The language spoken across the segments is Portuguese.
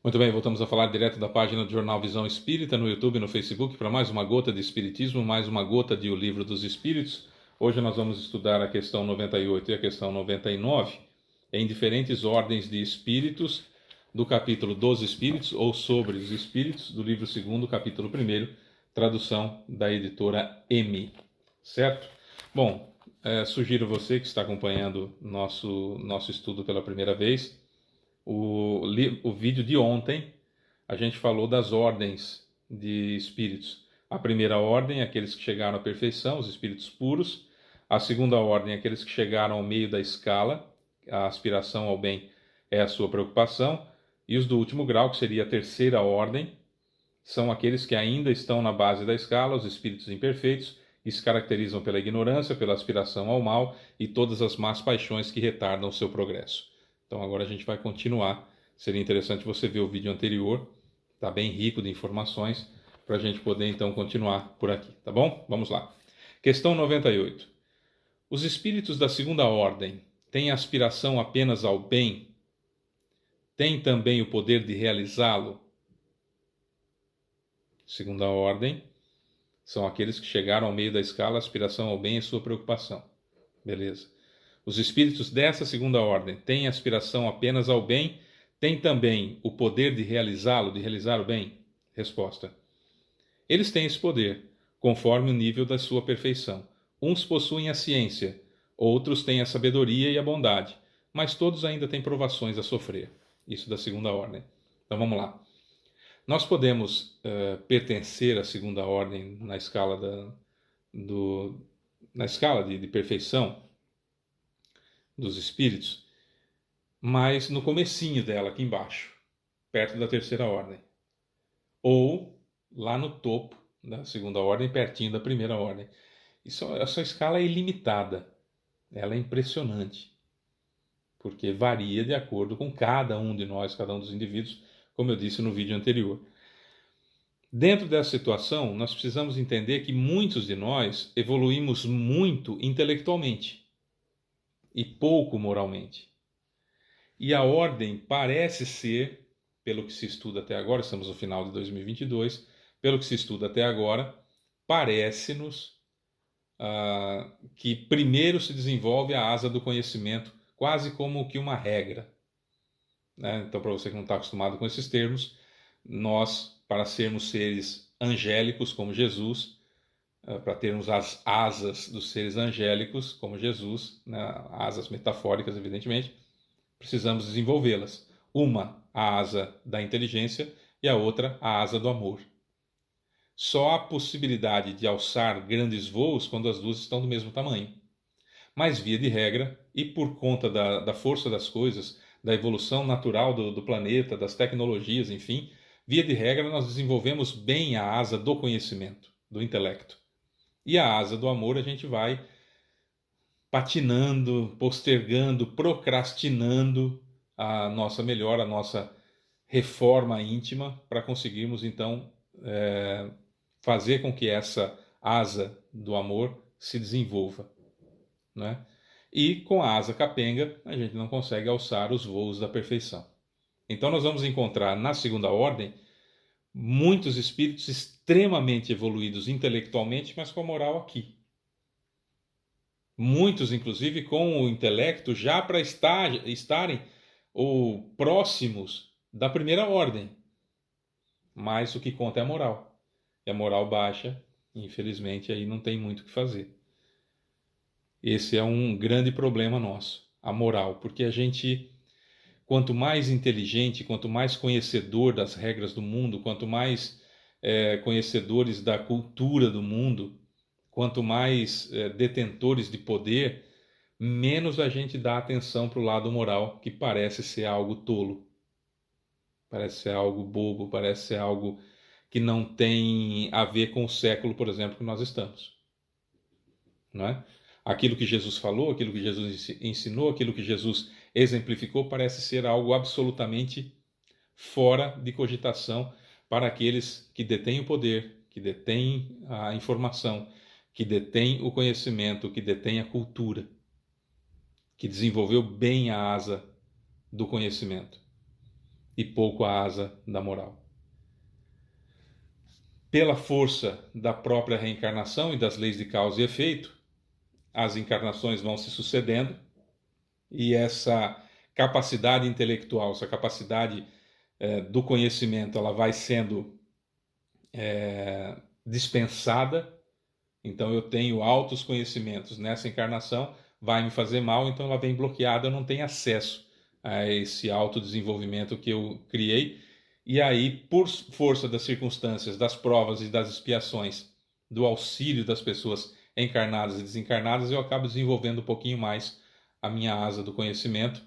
Muito bem, voltamos a falar direto da página do Jornal Visão Espírita no YouTube e no Facebook para mais uma gota de Espiritismo, mais uma gota de O Livro dos Espíritos. Hoje nós vamos estudar a questão 98 e a questão 99 em diferentes ordens de espíritos do capítulo dos Espíritos ou sobre os Espíritos do livro 2º, capítulo 1º, tradução da editora M. Certo? Bom, sugiro você que está acompanhando nosso estudo pela primeira vez. O vídeo de ontem, a gente falou das ordens de espíritos. A primeira ordem, aqueles que chegaram à perfeição, os espíritos puros. A segunda ordem, aqueles que chegaram ao meio da escala, a aspiração ao bem é a sua preocupação. E os do último grau, que seria a terceira ordem, são aqueles que ainda estão na base da escala, os espíritos imperfeitos, que se caracterizam pela ignorância, pela aspiração ao mal e todas as más paixões que retardam o seu progresso. Então agora a gente vai continuar. Seria interessante você ver o vídeo anterior, está bem rico de informações, para a gente poder então continuar por aqui, tá bom? Vamos lá. Questão 98. Os espíritos da segunda ordem têm aspiração apenas ao bem? Têm também o poder de realizá-lo? Segunda ordem são aqueles que chegaram ao meio da escala, a aspiração ao bem é sua preocupação. Beleza. Os espíritos dessa segunda ordem têm aspiração apenas ao bem, têm também o poder de realizá-lo, de realizar o bem? Resposta. Eles têm esse poder, conforme o nível da sua perfeição. Uns possuem a ciência, outros têm a sabedoria e a bondade, mas todos ainda têm provações a sofrer. Isso da segunda ordem. Então vamos lá. Nós podemos pertencer à segunda ordem na escala de perfeição dos espíritos, mas no comecinho dela, aqui embaixo, perto da terceira ordem. Ou lá no topo da segunda ordem, pertinho da primeira ordem. Essa escala é ilimitada. Ela é impressionante. Porque varia de acordo com cada um de nós, cada um dos indivíduos, como eu disse no vídeo anterior. Dentro dessa situação, nós precisamos entender que muitos de nós evoluímos muito intelectualmente e pouco moralmente. E a ordem parece ser, pelo que se estuda até agora, estamos no final de 2022, pelo que se estuda até agora, parece-nos que primeiro se desenvolve a asa do conhecimento, quase como que uma regra. Né? Então, para você que não está acostumado com esses termos, nós, para sermos seres angélicos como Jesus, para termos as asas dos seres angélicos como Jesus, né? Asas metafóricas, evidentemente, precisamos desenvolvê-las. Uma, a asa da inteligência, e a outra, a asa do amor. Só há possibilidade de alçar grandes voos quando as duas estão do mesmo tamanho. Mas, via de regra, e por conta da força das coisas, da evolução natural do planeta, das tecnologias, enfim, via de regra nós desenvolvemos bem a asa do conhecimento, do intelecto. E a asa do amor a gente vai patinando, postergando, procrastinando a nossa melhora, a nossa reforma íntima, para conseguirmos então fazer com que essa asa do amor se desenvolva. Né? E com a asa capenga a gente não consegue alçar os voos da perfeição. Então nós vamos encontrar na segunda ordem muitos espíritos extremamente evoluídos intelectualmente, mas com a moral aqui. Muitos, inclusive, com o intelecto já para estarem ou próximos da primeira ordem. Mas o que conta é a moral. E a moral baixa, infelizmente, aí não tem muito o que fazer. Esse é um grande problema nosso, a moral, porque a gente, quanto mais inteligente, quanto mais conhecedor das regras do mundo, quanto mais conhecedores da cultura do mundo, quanto mais detentores de poder, menos a gente dá atenção para o lado moral, que parece ser algo tolo, parece ser algo bobo, parece ser algo que não tem a ver com o século, por exemplo, que nós estamos. Não é? Aquilo que Jesus falou, aquilo que Jesus ensinou, aquilo que Jesus exemplificou, parece ser algo absolutamente fora de cogitação para aqueles que detêm o poder, que detêm a informação, que detêm o conhecimento, que detêm a cultura, que desenvolveu bem a asa do conhecimento. e pouco a asa da moral. Pela força da própria reencarnação e das leis de causa e efeito, as encarnações vão se sucedendo e essa capacidade intelectual, essa capacidade do conhecimento, ela vai sendo dispensada. Então eu tenho altos conhecimentos nessa encarnação, vai me fazer mal, então ela vem bloqueada, eu não tenho acesso a esse autodesenvolvimento que eu criei. E aí, por força das circunstâncias, das provas e das expiações, do auxílio das pessoas encarnadas e desencarnadas, eu acabo desenvolvendo um pouquinho mais a minha asa do conhecimento.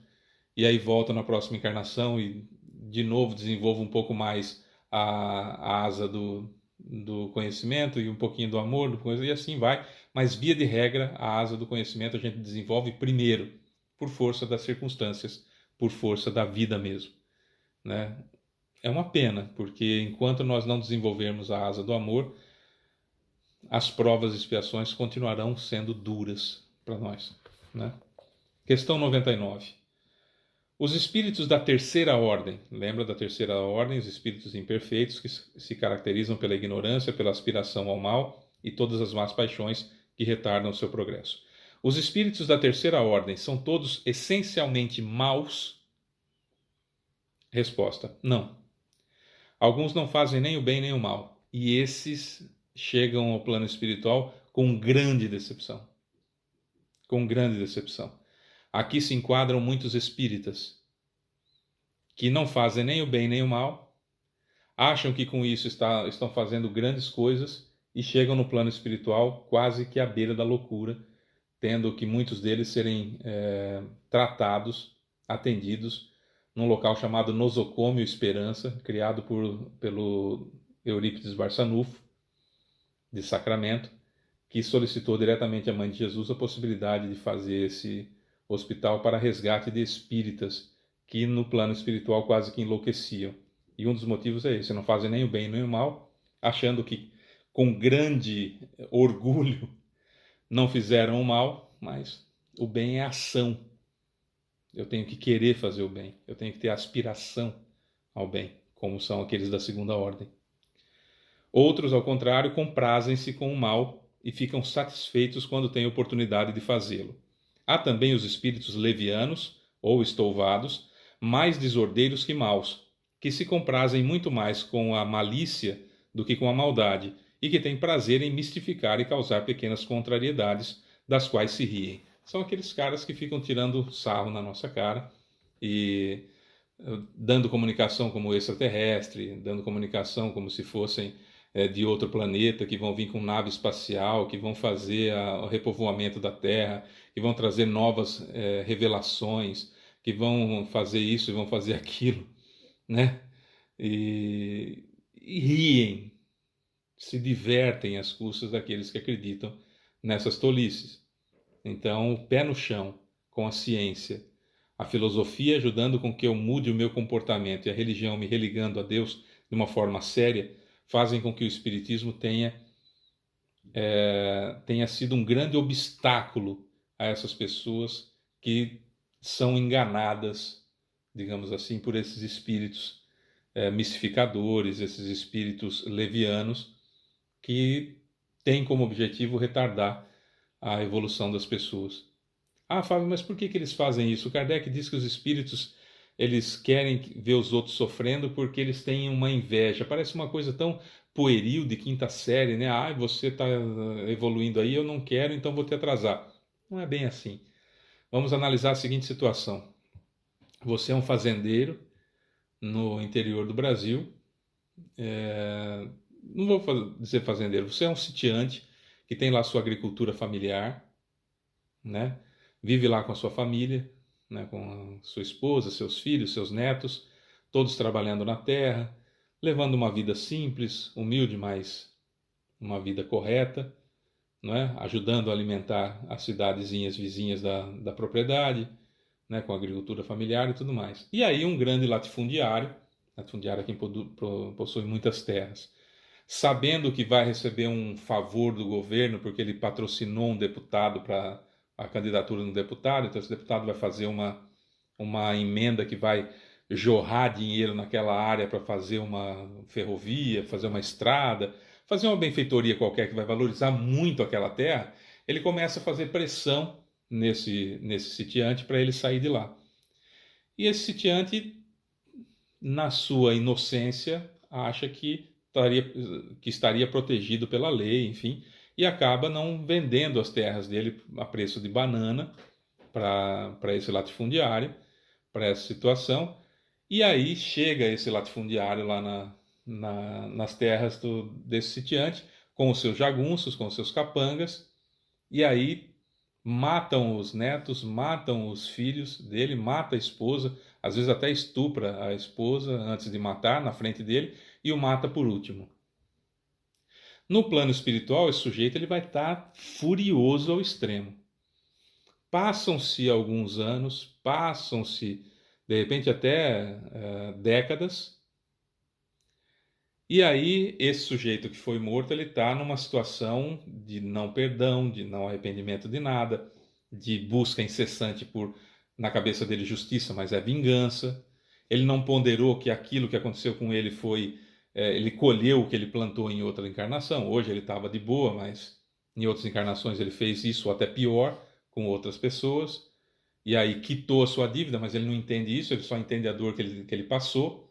E aí volto na próxima encarnação e de novo desenvolvo um pouco mais a asa do conhecimento e um pouquinho do amor, e assim vai. Mas, via de regra, a asa do conhecimento a gente desenvolve primeiro, por força das circunstâncias, por força da vida mesmo, né? É uma pena, porque enquanto nós não desenvolvermos a asa do amor, as provas e expiações continuarão sendo duras para nós, né? Questão 99. Os espíritos da terceira ordem, lembra da terceira ordem, os espíritos imperfeitos que se caracterizam pela ignorância, pela aspiração ao mal e todas as más paixões que retardam o seu progresso. Os espíritos da terceira ordem são todos essencialmente maus? Resposta: não. Alguns não fazem nem o bem nem o mal, e esses chegam ao plano espiritual com grande decepção. Com grande decepção. Aqui se enquadram muitos espíritas que não fazem nem o bem nem o mal, acham que com isso estão fazendo grandes coisas e chegam no plano espiritual quase que à beira da loucura, tendo que muitos deles serem tratados, atendidos, num local chamado Nosocômio Esperança, criado pelo Eurípides Barçanufo, de Sacramento, que solicitou diretamente à Mãe de Jesus a possibilidade de fazer esse hospital para resgate de espíritas que no plano espiritual quase que enlouqueciam. E um dos motivos é esse: não fazem nem o bem nem o mal, achando que com grande orgulho não fizeram o mal, mas o bem é ação. Eu tenho que querer fazer o bem, eu tenho que ter aspiração ao bem, como são aqueles da segunda ordem. Outros, ao contrário, comprazem-se com o mal e ficam satisfeitos quando têm oportunidade de fazê-lo. Há também os espíritos levianos, ou estouvados, mais desordeiros que maus, que se comprazem muito mais com a malícia do que com a maldade, e que têm prazer em mistificar e causar pequenas contrariedades, das quais se riem. São aqueles caras que ficam tirando sarro na nossa cara e dando comunicação como extraterrestre, dando comunicação como se fossem de outro planeta, que vão vir com nave espacial, que vão fazer o repovoamento da Terra, que vão trazer novas revelações, que vão fazer isso e vão fazer aquilo, né? E riem, se divertem às custas daqueles que acreditam nessas tolices. Então, pé no chão, com a ciência, a filosofia ajudando com que eu mude o meu comportamento e a religião me religando a Deus de uma forma séria, fazem com que o Espiritismo tenha sido um grande obstáculo a essas pessoas que são enganadas, digamos assim, por esses espíritos mistificadores, esses espíritos levianos, que têm como objetivo retardar a evolução das pessoas. Ah, Fábio, mas por que eles fazem isso? O Kardec diz que os espíritos eles querem ver os outros sofrendo porque eles têm uma inveja. Parece uma coisa tão pueril de quinta série, né? Ah, você está evoluindo aí, eu não quero, então vou te atrasar. Não é bem assim. Vamos analisar a seguinte situação. Você é um fazendeiro no interior do Brasil. Não vou dizer fazendeiro, você é um sitiante que tem lá sua agricultura familiar, né? Vive lá com a sua família, né? Com a sua esposa, seus filhos, seus netos, todos trabalhando na terra, levando uma vida simples, humilde, mas uma vida correta, não é? Ajudando a alimentar as cidadezinhas vizinhas da propriedade, né? Com a agricultura familiar e tudo mais. E aí um grande latifundiário quem possui muitas terras, sabendo que vai receber um favor do governo porque ele patrocinou um deputado para a candidatura de um deputado, então esse deputado vai fazer uma emenda que vai jorrar dinheiro naquela área para fazer uma ferrovia, fazer uma estrada, fazer uma benfeitoria qualquer que vai valorizar muito aquela terra, ele começa a fazer pressão nesse sitiante para ele sair de lá. E esse sitiante, na sua inocência, acha que estaria protegido pela lei, enfim, e acaba não vendendo as terras dele a preço de banana para esse latifundiário, para essa situação. E aí chega esse latifundiário lá nas terras desse sitiante, com os seus jagunços, com os seus capangas, e aí matam os netos, matam os filhos dele, mata a esposa, às vezes até estupra a esposa antes de matar na frente dele e o mata por último. No plano espiritual, esse sujeito ele vai estar furioso ao extremo. Passam-se alguns anos, passam-se de repente até décadas, e aí esse sujeito que foi morto ele está numa situação de não perdão, de não arrependimento de nada, de busca incessante por na cabeça dele justiça, mas é vingança. Ele não ponderou que aquilo que aconteceu com ele foi ele colheu o que ele plantou em outra encarnação. Hoje ele estava de boa, mas em outras encarnações ele fez isso ou até pior com outras pessoas. E aí quitou a sua dívida, mas ele não entende isso, ele só entende a dor que ele passou.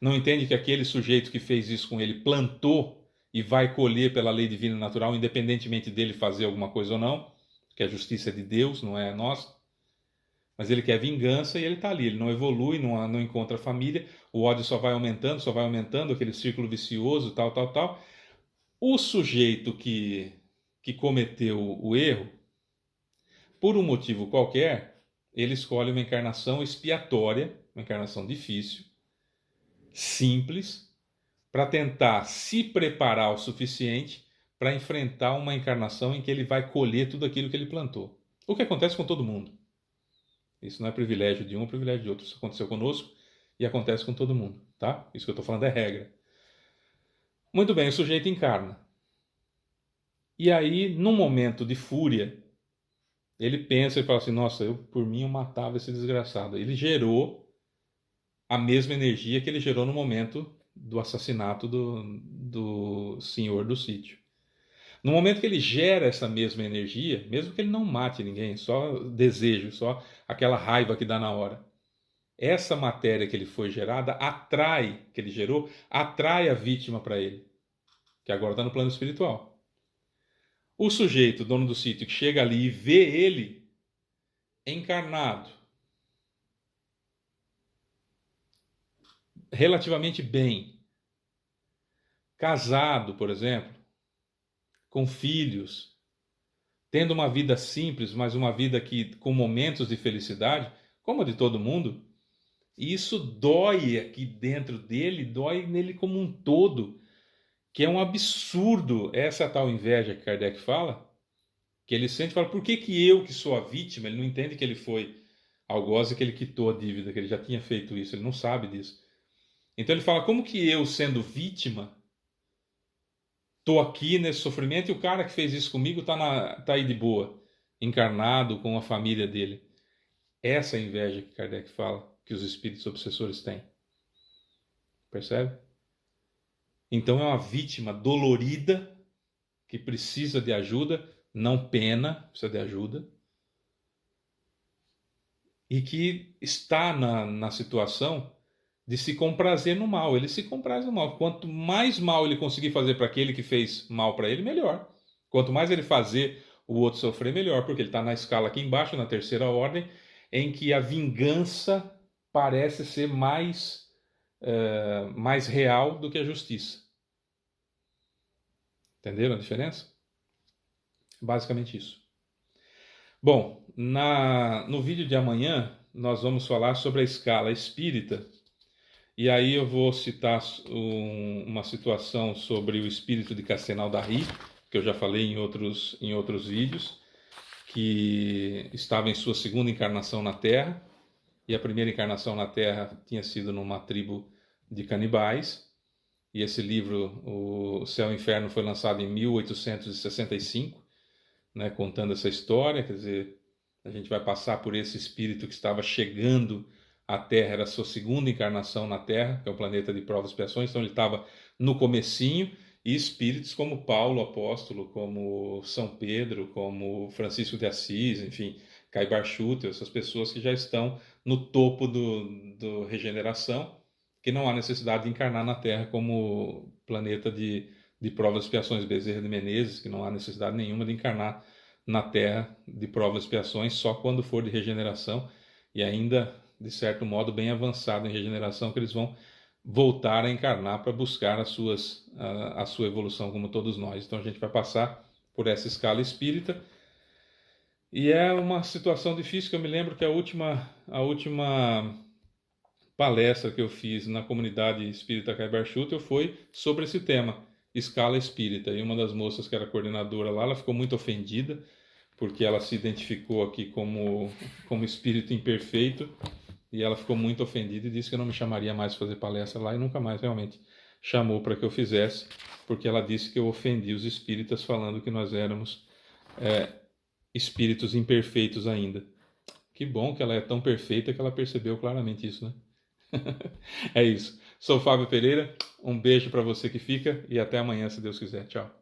Não entende que aquele sujeito que fez isso com ele plantou e vai colher pela lei divina e natural, independentemente dele fazer alguma coisa ou não, que a justiça é de Deus, não é nossa. Mas ele quer vingança e ele está ali, ele não evolui, não encontra família, o ódio só vai aumentando, aquele círculo vicioso, tal, tal, tal. O sujeito que cometeu o erro, por um motivo qualquer, ele escolhe uma encarnação expiatória, uma encarnação difícil, simples, para tentar se preparar o suficiente para enfrentar uma encarnação em que ele vai colher tudo aquilo que ele plantou. O que acontece com todo mundo. Isso não é privilégio de um, é privilégio de outro. Isso aconteceu conosco e acontece com todo mundo, tá? Isso que eu estou falando é regra. Muito bem, o sujeito encarna. E aí, num momento de fúria, ele pensa e fala assim, nossa, por mim eu matava esse desgraçado. Ele gerou a mesma energia que ele gerou no momento do assassinato do senhor do sítio. No momento que ele gera essa mesma energia, mesmo que ele não mate ninguém, só desejo, só aquela raiva que dá na hora, essa matéria que ele foi gerada atrai, que ele gerou, atrai a vítima para ele, que agora está no plano espiritual. O sujeito, dono do sítio, que chega ali e vê ele encarnado, relativamente bem, casado, por exemplo, com filhos, tendo uma vida simples, mas uma vida que com momentos de felicidade, como a de todo mundo, e isso dói aqui dentro dele, dói nele como um todo, que é um absurdo essa tal inveja que Kardec fala, que ele sente e fala, por que que eu que sou a vítima, ele não entende que ele foi algoz e que ele quitou a dívida, que ele já tinha feito isso, ele não sabe disso. Então ele fala, como que eu, sendo vítima, estou aqui nesse sofrimento e o cara que fez isso comigo tá aí de boa, encarnado com a família dele. Essa é a inveja que Kardec fala, que os espíritos obsessores têm. Percebe? Então é uma vítima dolorida que precisa de ajuda, não pena, precisa de ajuda, e que está na situação de se comprazer no mal. Ele se compraz no mal. Quanto mais mal ele conseguir fazer para aquele que fez mal para ele, melhor. Quanto mais ele fazer o outro sofrer, melhor, porque ele está na escala aqui embaixo, na terceira ordem, em que a vingança parece ser mais real do que a justiça. Entenderam a diferença? Basicamente isso. Bom, no vídeo de amanhã nós vamos falar sobre a escala espírita. E aí eu vou citar uma situação sobre o espírito de Castelnau da Ri, que eu já falei em outros vídeos, que estava em sua segunda encarnação na Terra, e a primeira encarnação na Terra tinha sido numa tribo de canibais. E esse livro, O Céu e o Inferno, foi lançado em 1865, né, contando essa história. Quer dizer, a gente vai passar por esse espírito que estava chegando a Terra era a sua segunda encarnação na Terra, que é o planeta de provas e expiações, então ele estava no comecinho, e espíritos como Paulo apóstolo, como São Pedro, como Francisco de Assis, enfim, Caibar Schutel, essas pessoas que já estão no topo do regeneração, que não há necessidade de encarnar na Terra como planeta de provas e expiações. Bezerra de Menezes, que não há necessidade nenhuma de encarnar na Terra de provas e expiações, só quando for de regeneração, e ainda, de certo modo, bem avançado em regeneração, que eles vão voltar a encarnar para buscar a sua evolução, como todos nós. Então a gente vai passar por essa escala espírita, e é uma situação difícil, que eu me lembro que a última palestra que eu fiz na comunidade espírita Caibar Schutel foi sobre esse tema, escala espírita. E uma das moças que era coordenadora lá, ela ficou muito ofendida, porque ela se identificou aqui como espírito imperfeito, e ela ficou muito ofendida e disse que eu não me chamaria mais para fazer palestra lá, e nunca mais realmente chamou para que eu fizesse, porque ela disse que eu ofendi os espíritas falando que nós éramos espíritos imperfeitos ainda. Que bom que ela é tão perfeita que ela percebeu claramente isso, né? É isso. Sou Fábio Pereira, um beijo para você que fica e até amanhã, se Deus quiser. Tchau.